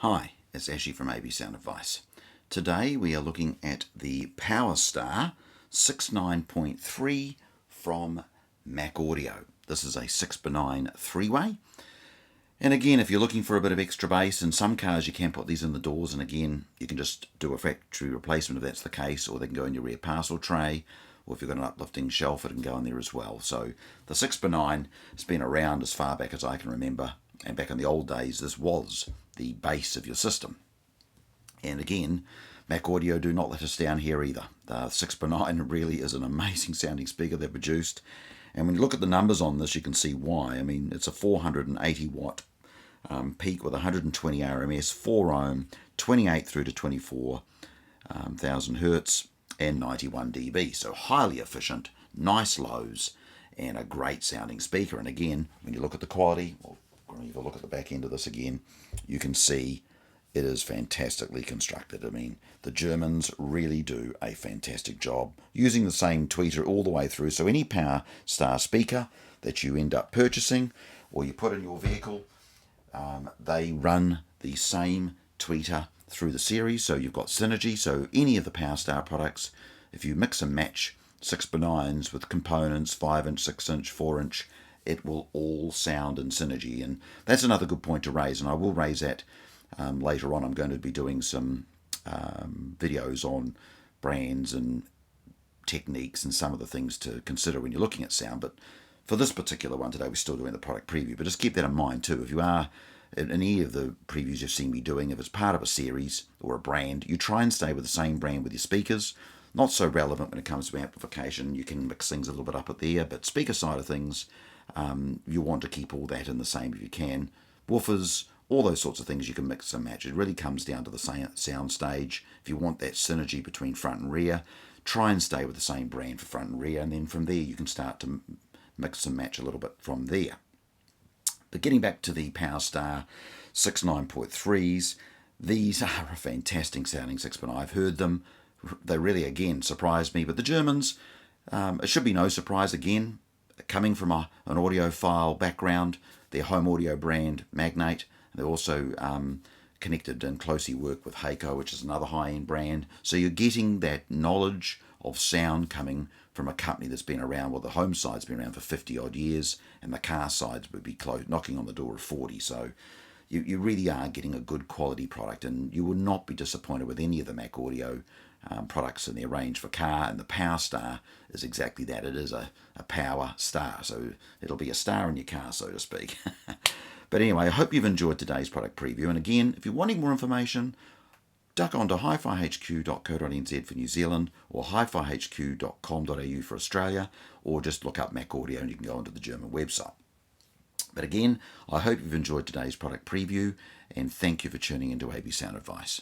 Hi, it's Ashley from AB Sound Advice. Today we are looking at the Powerstar 69.3 from Mac Audio. This is a 6x9 three-way. And again, if you're looking for a bit of extra bass, in some cars you can put these in the doors, and again, you can just do a factory replacement if that's the case, or they can go in your rear parcel tray, or if you've got an uplifting shelf, it can go in there as well. So the 6x9 has been around as far back as I can remember, and back in the old days, this was the base of your system. And again, Mac Audio do not let us down here either. The 6x9 really is an amazing sounding speaker they've produced. And when you look at the numbers on this, you can see why. I mean, it's a 480 watt peak with 120 RMS, 4 ohm, 28 through to 24,000 hertz, and 91 dB. So highly efficient, nice lows, and a great sounding speaker. And again, when you look at the quality, well, if you look at the back end of this again, you can see it is fantastically constructed. I mean, the Germans really do a fantastic job using the same tweeter all the way through. So any Powerstar speaker that you end up purchasing or you put in your vehicle, they run the same tweeter through the series. So you've got synergy. So any of the Powerstar products, if you mix and match 6x9s with components, 5-inch, 6-inch, 4-inch, it will all sound in synergy. And that's another good point to raise, and I will raise that later on. I'm going to be doing some videos on brands and techniques and some of the things to consider when you're looking at sound. But for this particular one today, we're still doing the product preview. But just keep that in mind too. If you are in any of the previews you've seen me doing, if it's part of a series or a brand, you try and stay with the same brand with your speakers. Not so relevant when it comes to amplification. You can mix things a little bit up at there, but speaker side of things, you want to keep all that in the same if you can. Woofers, all those sorts of things you can mix and match. It really comes down to the sound stage. If you want that synergy between front and rear, try and stay with the same brand for front and rear, and then from there you can start to mix and match a little bit from there. But getting back to the Powerstar 69.3s, these are a fantastic sounding 6x9. I've heard them. They really, again, surprised me. But the Germans, it should be no surprise, again, coming from an audiophile background, their home audio brand, Magnate. They're also connected and closely work with Heiko, which is another high-end brand. So you're getting that knowledge of sound coming from a company that's been around. Well, the home side's been around for 50-odd years, and the car sides would be knocking on the door of 40. So you really are getting a good quality product, and you will not be disappointed with any of the Mac Audio products in their range for car. And the Powerstar is exactly that. It is a power star, so it'll be a star in your car, so to speak. But anyway, I hope you've enjoyed today's product preview. And again, if you're wanting more information, duck on to hifihq.co.nz for New Zealand, or hifihq.com.au for Australia, or just look up Mac Audio and you can go onto the German website. But again, I hope you've enjoyed today's product preview, and thank you for tuning into AB Sound Advice.